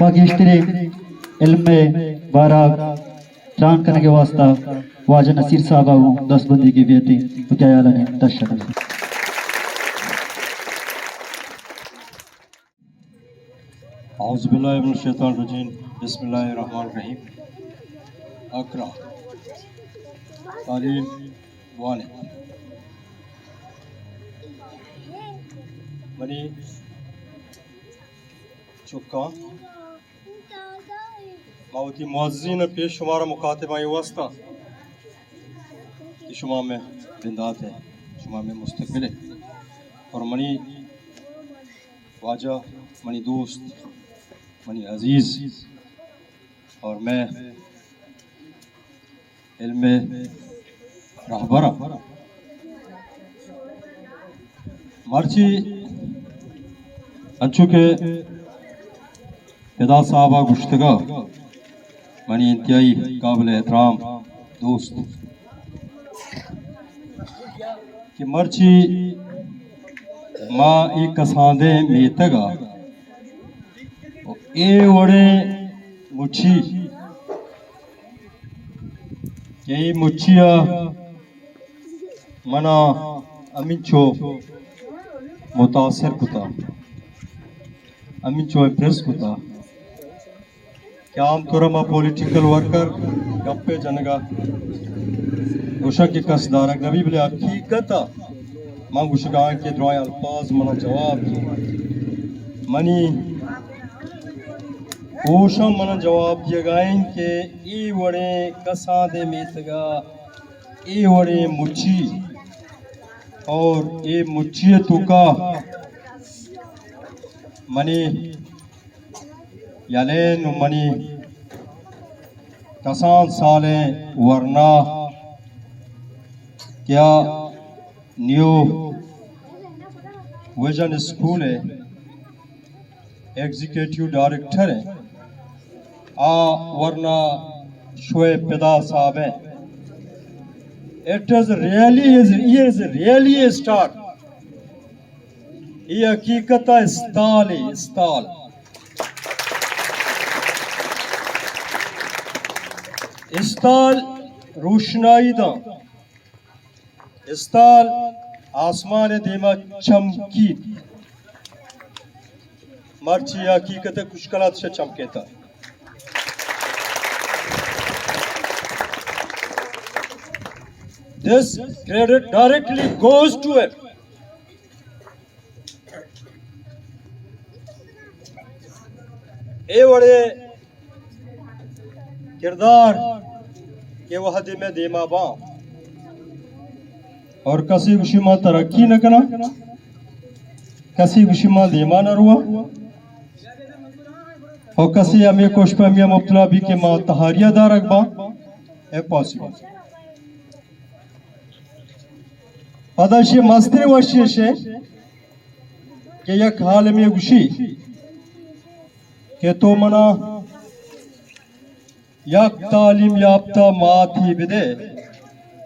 बाकी हिस्ट्री इल्म में बाराग जान करने के वास्ता वाजा नसीर साहब आऊँ 10 बंदी की बेटी तो क्या याद नहीं 10 शक्ल औज़ुबिल्लाहिमिनश्शैतानिर्रजीम बिस्मिल्लाहिर्रहमानिर्रहीम अक़रा तालीम वाले मनी चुका मावती मुअज़्ज़िन पेश शुमारा मुकातिबा वास्ता कि शुमा में बिंदात है शुमा में मुस्तक़बिल है और मनी वाजा मनी दोस्त मनी अजीज़ और मैं इल्म रहबरा मर्ची अंचु के पिदा साहबा गुश्तगा मनी इंतहाई काबिल एहतराम दोस्त कि मर्ची माँ एक कसांदे मेतगा ए वड़े मुच्छी यही मुच्छिया मना अमिंचो मुतासर कुता अमिंचो इम्प्रेस कुता क्या आमतौर में पॉलिटिकल वर्कर गप्पे जनगा उषा के कसदारा नबी बले हकीकत मां गुशगा के दुआ अल्फाज मना जवाब मनी ओशा मन जवाब दिए गायन के ई वड़े कसा दे मेतगा ई वड़े मुच्छी और ए मुच्छी तुका मनी यालेन मनी कसान साले वरना क्या न्यू विजन स्कूल है एग्जीक्यूटिव डायरेक्टर है वरना शोएब पिदा साहब है it is really a start ये हकीकत इस्ताल है इस्ताल इस्ताल रोशनाई दा इस्ताल आसमान देमा चमकी मर्ची हकीकत कुशकलात से चमकेता This credit directly goes to him. ए वड़े किरदार के वहदे में देमा बा और कसी गुशिमा तरक्की न कना कसी गुशिमा देमा न रुआ और कसी हमें कोशपमिया मुब्तला भी के मां तहारिया दारक बा ए पॉसिबल पदाशी मस्ते वशिश है कि यक हाल में गुशी के तो मना यक तालीम याफ्ता माथी बिदे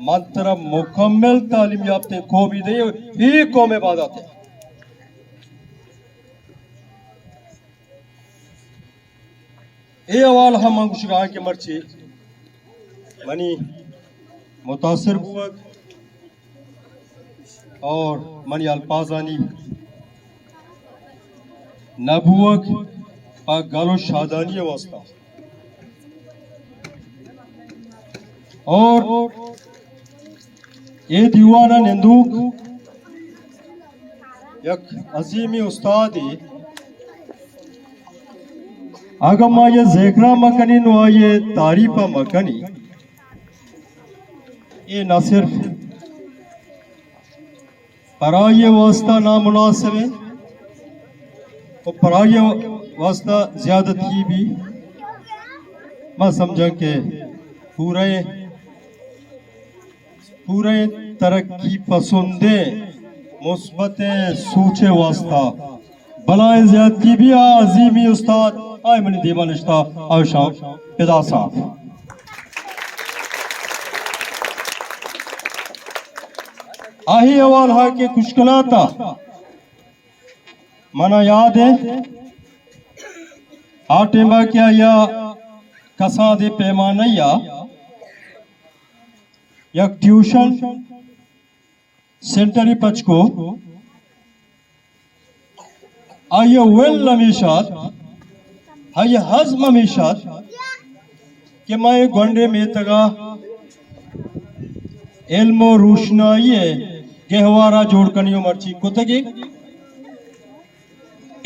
मंत्र मुकम्मल तालीम याफ्ते को भी दे ही को में बात है ये अवाल हम गुशगा के मर्ची मनी मुतासिर हुआ और मनी अल्फाजानी नबुवक और गालो शादानी वास्ता और ये दीवाना निंदूक यक अजीमी उस्तादी आगमा ये ज़िक्रा मकनी नो ये तारीफा मकनी ये न सिर्फ पराये वास्ता नामुनासिब है और पराये वास्ता ज्यादती भी मैं समझा के पूरे तरक्की पसंदे मुस्बत सोचे वास्ता बलाए ज्यादती भी आजीमी उस्ताद आए मनी दीवानिश्ता आशा पिदा साहब आही अवाल हा के कुशकलाता मना याद है आटेंबा क्या या कसा दे पैमाना या ट्यूशन सेंटरी पचको आये वेल लमीशात आये हज़म हमीशात कि मैं गोंडे में तगा इल्मो रोशनाई गहवारा जोड़ कनियो मर्ची कुतगी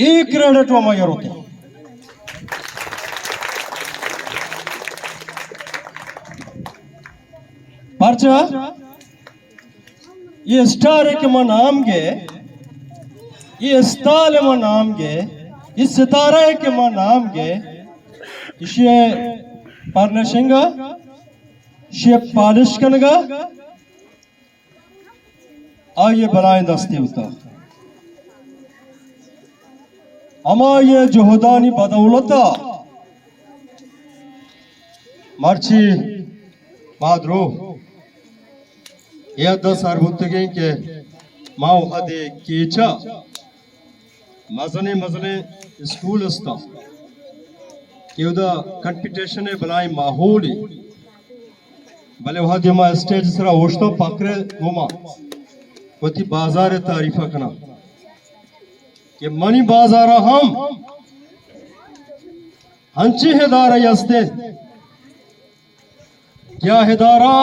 एक क्रेडिट वो मगर होते परचा ये स्टार के मन नाम गे ये स्टाल मन नाम गे ये सितारा के मन नाम गे इसे पार्नशिंगा इसे पालिश कनगा आइए बनाए दस्ते उता अमा ये जोहदानी बदौलता मर्ची माद्रो यह 10 अर्बुत्तगे के माओ अदे कीचा मजने मजने स्कूल अस्ता कि उदा कंपटीशन बनाए माहौल भले वहाँ दिमा स्टेज सरा ओश्तो पकड़े घुमा वती बाजार तारीफा कना कि मनी बाजारा हम हंची हिदारा यस्ते क्या हिदारा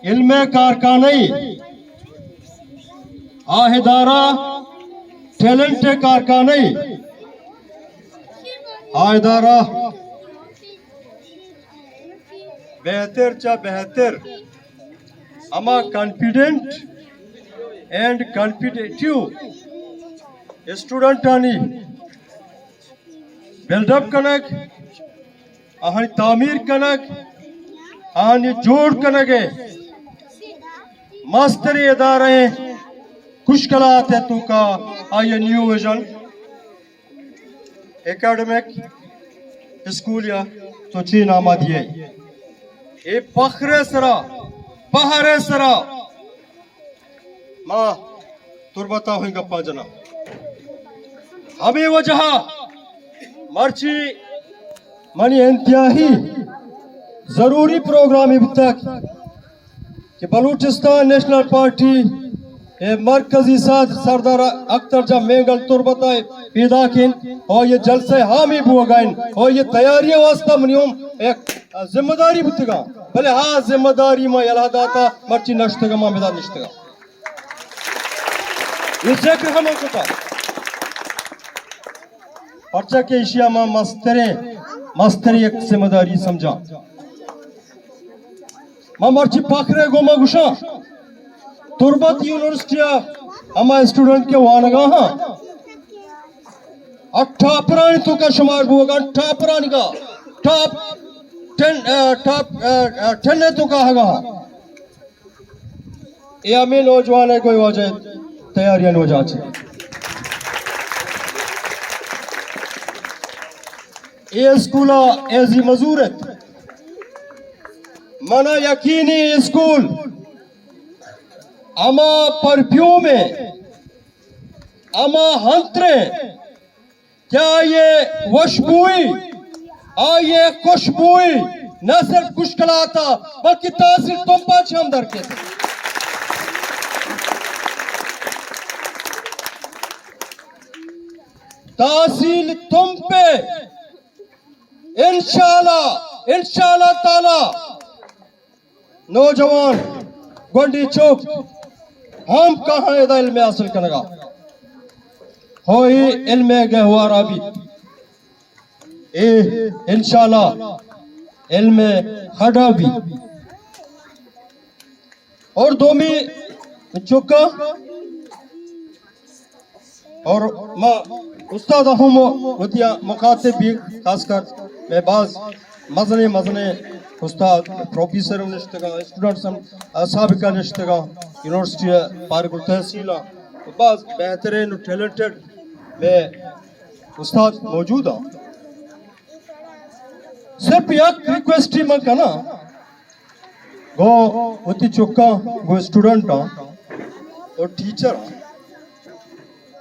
इल्मे कारखानई आहिदारा टैलेंट कारखानई आहिदारा बेहतर चा बेहतर अमा कॉन्फिडेंट एंड कॉन्फिडेंटिव स्टूडेंट आनी बिल्डअप कनक आहनी तामीर कनक आहनी जोड़ कनगे मास्तरी इदारे खुशकलात है तू का आये न्यू विजन एकेडमिक स्कूल या तो चीन आमा दिए ए फखरे सरा बहरे सरा माँ तुरबता हुई गप्पा जना हमें वजह मर्ची मनी इंतहाई जरूरी प्रोग्राम अब तक कि बलूचिस्तान नेशनल पार्टी मरकजी साथ सरदार अख्तर जा मेंगल तुरबता पैदा किन और ये जलसे हामी बुआगाइन और ये तैयारी वास्ता मनियम एक जिम्मेदारी बुतगा भले हाँ जिम्मेदारी में यला दाता मर्ची नष्टगा मा मेदा नष्टगा ये जिक्र हम होता पर्चा के एशिया में मस्तरे एक जिम्मेदारी समझा मां मर्ची पाखरे गोमा गुशा तुरबत यूनिवर्सिटी हमा स्टूडेंट के वानगा हाँ 18 पुरानी तो का शुमार होगा 18 पुरानी का टॉप 10 तो का होगा ये हमें नौजवान है कोई वजह तैयारियां हो जाती ये स्कूला एजी मजूरत मना यकीनी स्कूल अमा परफ्यूम अमा हंत्रे क्या ये वशबुई ये खुशबुई न सिर्फ खुशकलाता बल्कि तासीर तुम पाँच हम दर के थे तासील तुम पे इंशाल्लाह ताला नौजवान गोंडी चौक हम कहाँ इल्म हासिल करेगा हो इल्म गहवारा भी इंशाल्लाह इल्म खड़ा भी और दोमी चौका और माँ उस्ताद हम वतिया मुखातिब भी खासकर मैं बाज मजने उस्ताद प्रोफेसर निश्तगा स्टूडेंट्स साबिका निश्तगा यूनिवर्सिटी पारगुल तहसीला बाज बेहतरीन टैलेंटेड में उस्ताद मौजूद हैं सिर्फ एक रिक्वेस्ट ही मत करना गो वती चुका गो स्टूडेंट और टीचर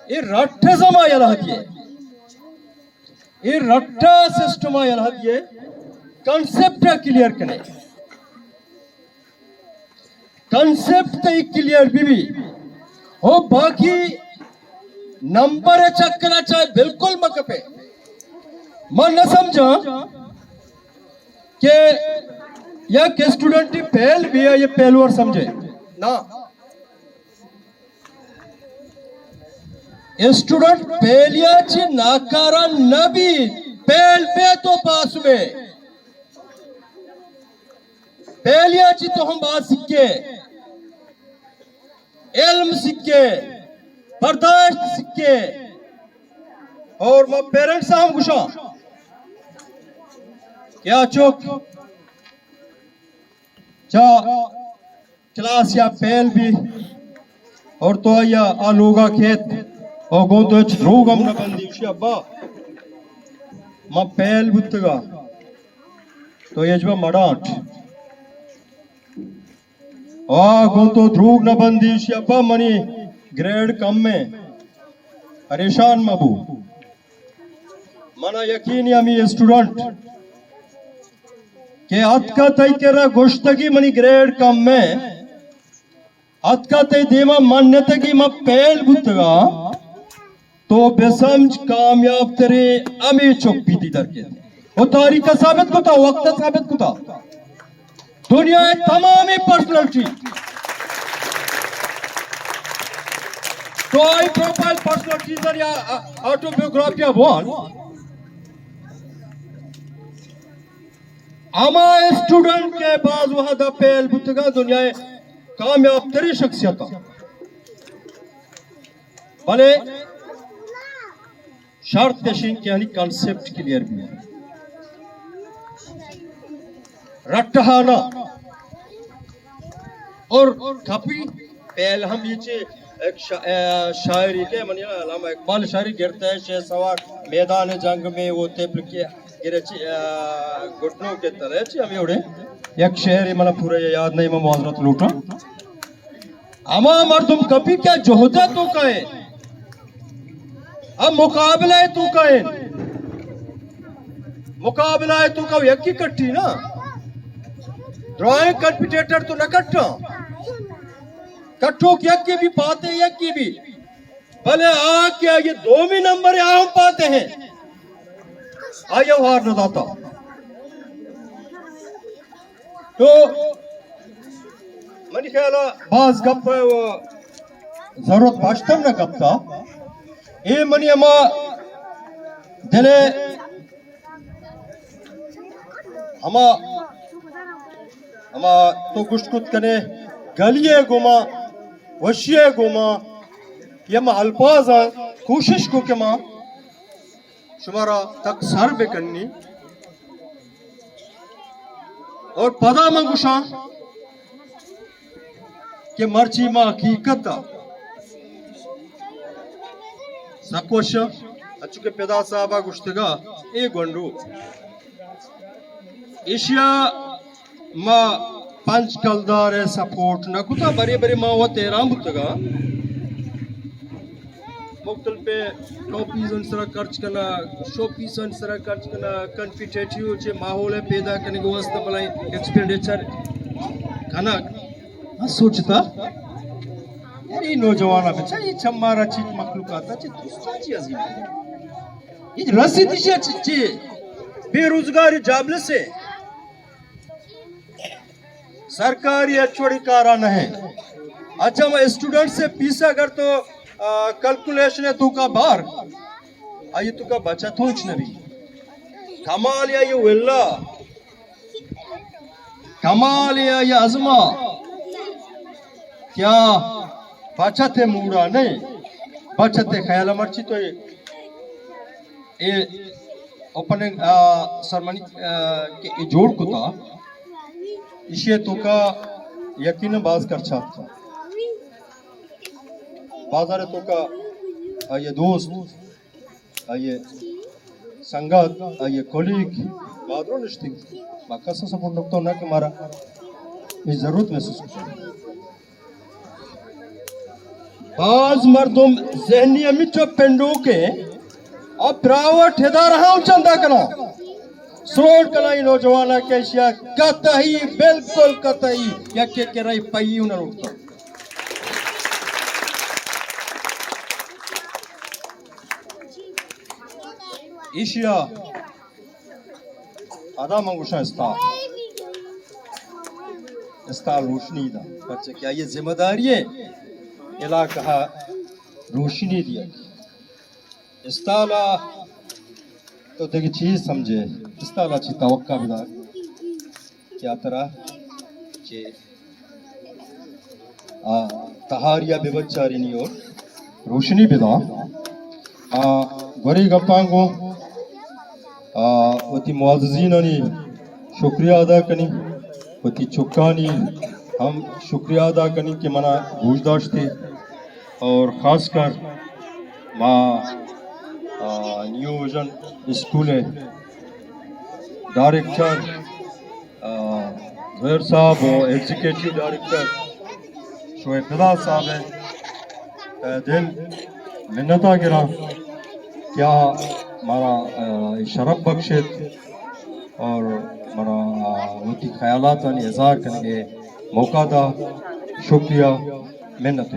ये रट्ठे जमा यला दिए ये रट्टा सिस्टम आया ये कंसेप्ट क्लियर कने कंसेप्ट क्लियर भी हो बाकी नंबर चक्कर चाहे बिल्कुल मकपे मन न समझा कि या के स्टूडेंट फेल भी है ये फेलवर समझे ना स्टूडेंट फेलियर नाकारा न भी फेल पे तो पास में फेलियर तो हम बात सीखे इल्म सीखे बर्दाश्त सीखे और मैं पेरेंट्स हम गुशा क्या चौक चा क्लास या फेल भी और तो या आलूगा खेत और गो तो रोग हम न बंदी उसी अब्बा मैं फेल बुत्तगा तो ये जब मडाट गो तो ध्रुव न बंदी उसी अब्बा मनी ग्रेड कम में परेशान मबू मना यकीन हमी स्टूडेंट के अतका तय केरा गोश्तगी मनी ग्रेड कम में अतका तय देवा मान्यता की मैं फेल बुतगा तो बेसमझ कामयाब तेरे अमी चौक पीती दरके वो तारीख का साबित कुता वक्त साबित कुता दुनिया तमाम पर्सनैलिटी तो आई प्रोफाइल पर्सनैलिटीज या ऑटोबायोग्राफी ऑफ वन अमा स्टूडेंट के बाद वहां द फेल बुतगा दुनिया कामयाब तेरी शख्सियत भले शर्त कशिंग के यानी कॉन्सेप्ट क्लियर भी है रट्टहाना और कभी पहले हम ये एक शायरी के मनी अल्लामा इकबाल शायरी गिरता है शेर सवार मैदान जंग में वो तेपल के गिरे घुटनों के तरह हम एवढे एक शेर मला पूरा याद नहीं मैं मुआजरत लूटा अमा मर्दुम कभी क्या जोहदा तो कहे अब मुकाबला है तू कहे मुकाबला है तू कहो यकी कट्टी ना ड्राइंग कंपटीटर तो न कट्टा कट्ठो यकी भी पाते यकी भी भले आ क्या ये दो भी नंबर हम पाते हैं आया हार न दाता तो मनी ख्याल बाज गप जरूरत भाषतम न गपता ए मनी अमा दिले हमा हमा तो गुश्तकुत कने गलिए गुमा वशिए गुमा ये मा अल्फाज कोशिश को के मां शुमारा तक सर पे करनी और पदा मंगुशा के मर्ची मां हकीकत सकोश अच्छु के पैदा साहबा गुश्तगा ए गोंडू एशिया मां पंच कलदार है सपोर्ट न कुता बड़े बड़े मां वो 13 बुतगा मुख्तल पे टॉपीज अंसरा खर्च करना शॉपीज अंसरा खर्च करना कॉम्पिटिटिव चे माहौल पैदा करने के वास्ते भलाई एक्सपेंडिचर खाना हाँ सोचता यार ये नौजवान बच्चा ये चम्मारा चीज मखलूकाता चे दूसरा चीज अजीब ये रसीद चे बेरोजगारी जॉबलेस है सरकारी अचवड़ी कारण है अच्छा मैं स्टूडेंट से फीस अगर तो कैलकुलेशन है तू का बार आये तू का बचत हो भी कमाल या ये विल्ला कमाल या ये अजमा क्या बचत है मूड़ा नहीं बचत है ख्याल मर्ची तो ये ओपनिंग सरमनी के जोड़ को था इसे तो का यकीन बाज कर चाहता बाजार तो का ये दोस्त ये संगत ये कोलीग बादरों निश्चित बाका से सपोर्ट लगता ना कि हमारा ये जरूरत महसूस करता बाज मर्दुम ज़हनी अमित पेंडो के अब प्राइवेट ठेदा रहा हूं चंदा कला स्लोट कलाई नौजवान के शिया कतई बिल्कुल कतई यके के रही पई उन रुकता इशिया आधा मंगुशा इसका रोशनी दा बच्चे क्या ये जिम्मेदारी है इलाका रोशनी दिया इस्ताला तो देखिए चीज समझे इस्ताला ची तवक्का बिदा क्या तरह के तहारिया बेबचारी नहीं और रोशनी बिदा गरी गप्पांगो वती मुआज़्ज़ीन ने शुक्रिया अदा कनी वती चुकानी हम शुक्रिया अदा कनी कि मना गूजदाश थे और ख़ासकर माँ न्यू विजन स्कूल है डायरेक्टर ज़ुहैर साहब और एग्जीक्यूटिव डायरेक्टर शोएब फिदा साहब है दिल मिन्नता गिरा क्या हमारा शरफ बख्शित और हमारा उनकी ख्यालात इज़हार करने मौका था शुक्रिया मिन्नत